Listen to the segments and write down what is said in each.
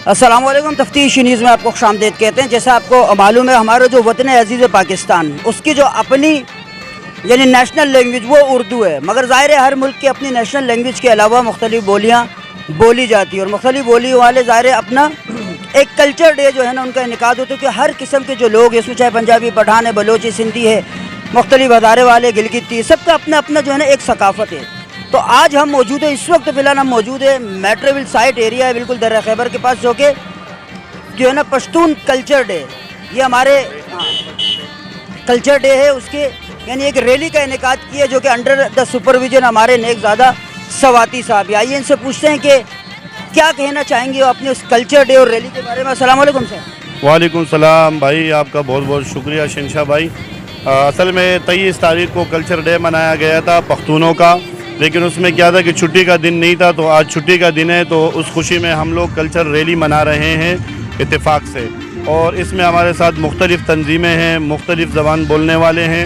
السلام علیکم. تفتیش نیوز میں آپ کو خوشامدید کہتے ہیں. جیسا آپ کو معلوم ہے ہمارا جو وطن عزیز پاکستان اس کی جو اپنی یعنی نیشنل لینگویج وہ اردو ہے، مگر ظاہر ہے ہر ملک کی اپنی نیشنل لینگویج کے علاوہ مختلف بولیاں بولی جاتی ہیں، اور مختلف بولی والے ظاہر ہے اپنا ایک کلچر ڈے جو ہے نا ان کا انعقاد ہوتا ہے کہ ہر قسم کے جو لوگ اس میں چاہے پنجابی، پٹھان ہے، بلوچی، سندھی ہے، مختلف ہزارے والے، گلگتی، سب کا اپنا اپنا جو ہے نا ایک ثقافت ہے. تو آج ہم موجود ہیں، اس وقت فی الحال ہم موجود ہیں میٹرویل سائٹ ایریا ہے بالکل درہ خیبر کے پاس، جو کہ جو ہے نا پشتون کلچر ڈے، یہ ہمارے کلچر ڈے ہے، اس کے یعنی ایک ریلی کا انعقاد کیا جو کہ انڈر دا سپرویژن ہمارے نیک زادہ سواتی صاحب. آئیے ان سے پوچھتے ہیں کہ کیا کہنا چاہیں گے اپنے اس کلچر ڈے اور ریلی کے بارے میں. السلام علیکم سر. وعلیکم السلام بھائی، آپ کا بہت بہت شکریہ شنشا بھائی. اصل میں 23 تاریخ کو کلچر ڈے منایا گیا تھا پختونوں کا، لیکن اس میں کیا تھا کہ چھٹی کا دن نہیں تھا، تو آج چھٹی کا دن ہے، تو اس خوشی میں ہم لوگ کلچر ریلی منا رہے ہیں اتفاق سے. اور اس میں ہمارے ساتھ مختلف تنظیمیں ہیں، مختلف زبان بولنے والے ہیں،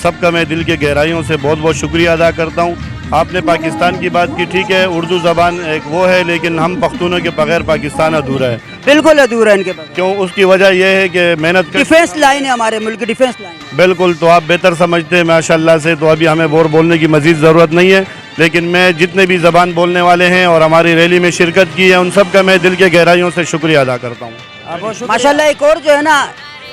سب کا میں دل کے گہرائیوں سے بہت بہت شکریہ ادا کرتا ہوں. آپ نے پاکستان کی بات کی، ٹھیک ہے اردو زبان ایک وہ ہے، لیکن ہم پختونوں کے بغیر پاکستان ادھورا ہے. بالکل ادھورا ہے ان کے بغیر. کیوں؟ اس کی وجہ یہ ہے کہ محنت ڈیفینس لائن ہے ہمارے ملک کی، ڈیفینس لائن. بالکل، تو آپ بہتر سمجھتے ہیں ماشاءاللہ سے، تو ابھی ہمیں اور بولنے کی مزید ضرورت نہیں ہے. لیکن میں جتنے بھی زبان بولنے والے ہیں اور ہماری ریلی میں شرکت کی ہے ان سب کا میں دل کے گہرائیوں سے شکریہ ادا کرتا ہوں. ماشاءاللہ ایک اور جو ہے نا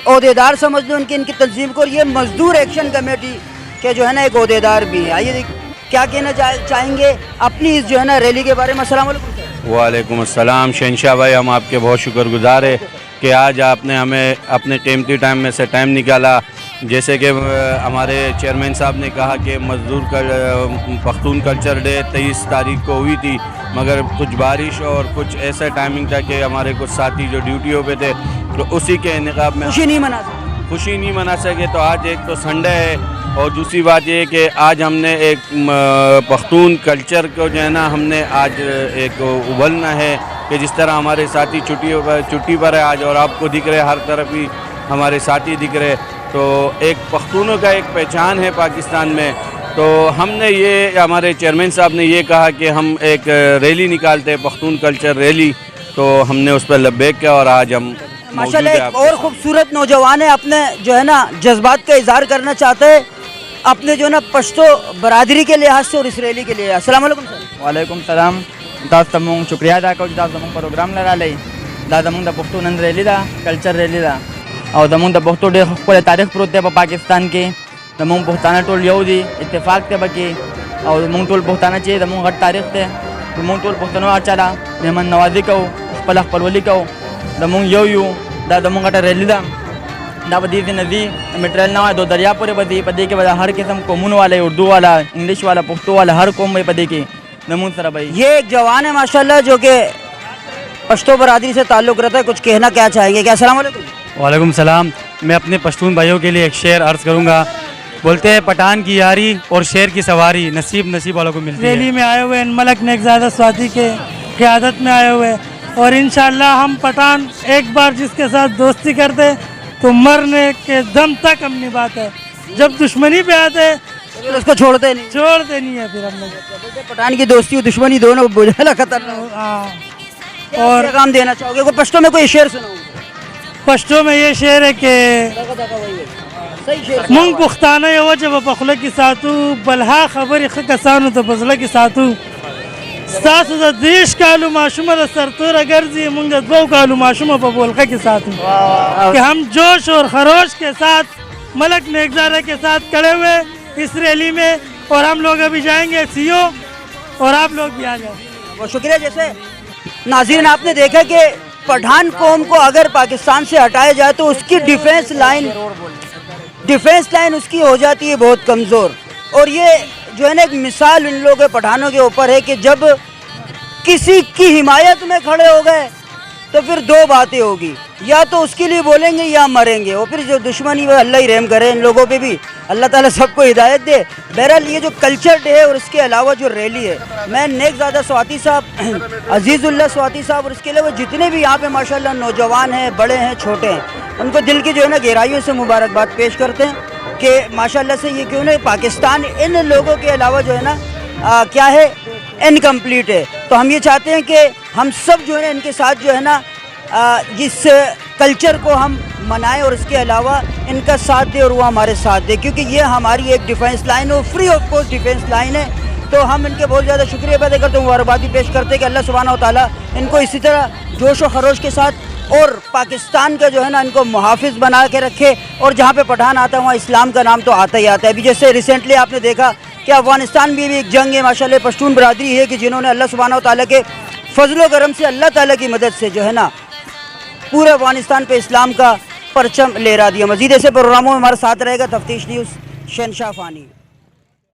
عہدیدار سمجھ لو ان کی تنظیم کو، اور یہ مزدور ایکشن کمیٹی کے جو ہے نا ایک عہدیدار بھی ہے. آئیے کیا کہنا چاہیں گے اپنی اس جو ہے نا ریلی کے بارے میں. السلام علیکم. وعلیکم السلام شہنشاہ بھائی، ہم آپ کے بہت شکر گزار ہیں کہ آج آپ نے ہمیں اپنے قیمتی ٹائم میں سے ٹائم نکالا. جیسے کہ ہمارے چیئرمین صاحب نے کہا کہ مزدور پختون کلچر ڈے 23 تاریخ کو ہوئی تھی، مگر کچھ بارش اور کچھ ایسا ٹائمنگ تھا کہ ہمارے کچھ ساتھی جو ڈیوٹیوں پہ تھے تو اسی کے انعقاد میں خوشی نہیں منا سکے. تو آج ایک تو سنڈے ہے، اور دوسری بات یہ کہ آج ہم نے ایک پختون کلچر کو جو ہے نا ہم نے آج ایک ابھرنا ہے کہ جس طرح ہمارے ساتھی چھٹی پر ہے آج، اور آپ کو دکھ رہے ہر طرف ہی ہمارے ساتھی دکھ رہے، تو ایک پختونوں کا ایک پہچان ہے پاکستان میں. تو ہم نے یہ ہمارے چیئرمین صاحب نے یہ کہا کہ ہم ایک ریلی نکالتے ہیں پختون کلچر ریلی، تو ہم نے اس پر لبیک کیا اور آج ہم ماشاءاللہ ایک اور خوبصورت نوجوان ہے، اپنے جو ہے نا جذبات کا اظہار کرنا چاہتے ہیں اپنے جو ہے نا پشتو برادری کے لحاظ سے اور اس ریلی کے لیے. السلام علیکم سر. وعلیکم السلام. تاسو ته مونږ شکریہ ادا کوو چې تاسو زموږ پروګرام لرالی. دا زموږ د پښتو نن ریلی ده، کلچر ریلی ده، او زموږ د پښتو ډېر ښکلی تاریخ پروت دی په پاکستان کې. زموږ پښتانه ټول یو دي، اتفاق دی پکې، او زموږ ټول پښتانه چې زموږ غټ تاریخ دی، زموږ ټول پښتنو هر چا له مهمان نوازي کوو، خپله خپلولي کوو، زموږ یو یو. دا زموږ غټه ریلی ده، دا به دې ځای نه ځي میټریل نه وایي دو دریا پورې به ځي. په دې کې به هر قسم قومونو والا، اردو والا، انګلش والا، پښتو والا، ہر قوم به په دې کې زموږ سره به. یہ ایک جوان ہے ماشاءاللہ جو کہ پشتو برادری سے تعلق رہتا ہے، کچھ کہنا کیا چاہیں گے کیا؟ السلام علیکم. وعلیکم السلام. میں اپنے پشتون بھائیوں کے لیے ایک شعر عرض کروں گا. بولتے ہیں پٹھان کی یاری اور شیر کی سواری نصیب والوں کو ملتی ہے. ریلی میں آئے ہوئے ملک نیک زادہ سواتی کے قیادت میں آئے ہوئے، اور انشاءاللہ ہم پٹھان ایک بار جس کے ساتھ دوستی کرتے تو مرنے کے دم تک ہم نبھاتے، جب دشمنی پہ آتے پھر اس کو چھوڑتے نہیں ہے. پھر ہم لوگ پٹھان کی دوستی و دشمنی دونوں بجھلا خطرناک. اور کام دینا چاہو گے کوئی پشتو میں کوئی شعر سناؤ؟ پشتو میں یہ شعر ہے کہ مونږ پښتانه یو چې په خوله کې ساتو، بلها خبرې ښه کسانو ته په زړه کې ساتو. ستاسو د 30 کالو ماشومه د سرتوره ګرځي، مونږ د 2 کالو ماشومه په بولخه کې ساتو. کہ ہم جوش اور خروش کے ساتھ ملک نیکزادہ کے ساتھ کھڑے ہوئے اس ریلی میں، اور ہم لوگ ابھی جائیں گے سیو، اور آپ لوگ بھی آ جائیں. بہت شکریہ. جیسے ناظرین آپ نے دیکھا کہ پٹھان قوم کو اگر پاکستان سے ہٹایا جائے تو اس کی ڈیفینس لائن اس کی ہو جاتی ہے بہت کمزور. اور یہ جو ہے نا ایک مثال ان لوگوں پٹھانوں کے اوپر ہے کہ جب کسی کی حمایت میں کھڑے ہو گئے تو پھر 2 باتیں ہوگی، یا تو اس کے لیے بولیں گے یا مریں گے، اور پھر جو دشمنی وہ اللہ ہی رحم کرے ان لوگوں پہ بھی، اللہ تعالیٰ سب کو ہدایت دے. بہرحال یہ جو کلچر ڈے ہے اور اس کے علاوہ جو ریلی ہے، میں نیک زادہ سواتی صاحب، عزیز اللہ سواتی صاحب، اور اس کے علاوہ جتنے بھی یہاں پہ ماشاءاللہ نوجوان ہیں، بڑے ہیں، چھوٹے ہیں، ان کو دل کی جو ہے نا گہرائیوں سے مبارکباد پیش کرتے ہیں کہ ماشاءاللہ سے یہ کیوں نہیں پاکستان ان لوگوں کے علاوہ جو ہے نا کیا ہے انکمپلیٹ ہے. تو ہم یہ چاہتے ہیں کہ ہم سب جو ہے نا ان کے ساتھ جو ہے نا جس کلچر کو ہم منائیں اور اس کے علاوہ ان کا ساتھ دے اور وہ ہمارے ساتھ دے، کیونکہ یہ ہماری ایک ڈیفینس لائن ہے، free of cost defence line ہے. تو ہم ان کے بہت زیادہ شکریہ ادا کرتے ہیں، مبارکبادی پیش کرتے ہیں کہ اللہ سبحانہ و تعالیٰ ان کو اسی طرح جوش و خروش کے ساتھ اور پاکستان کا جو ہے نا ان کو محافظ بنا کے رکھے، اور جہاں پہ پٹھان آتا ہے وہاں اسلام کا نام تو آتا ہی آتا ہے. ابھی جیسے ریسنٹلی آپ نے دیکھا کہ افغانستان میں بھی ایک جنگ ہے، ماشاءاللہ پشتون برادری ہے کہ جنہوں نے اللہ سبحانہ و تعالیٰ کے فضل و کرم سے، اللہ تعالیٰ کی مدد سے جو ہے نا پورے افغانستان پہ اسلام کا پرچم لہرا دیا. مزید ایسے پروگراموں میں ہمارے ساتھ رہے گا تفتیش نیوز. شہنشاہ فانی.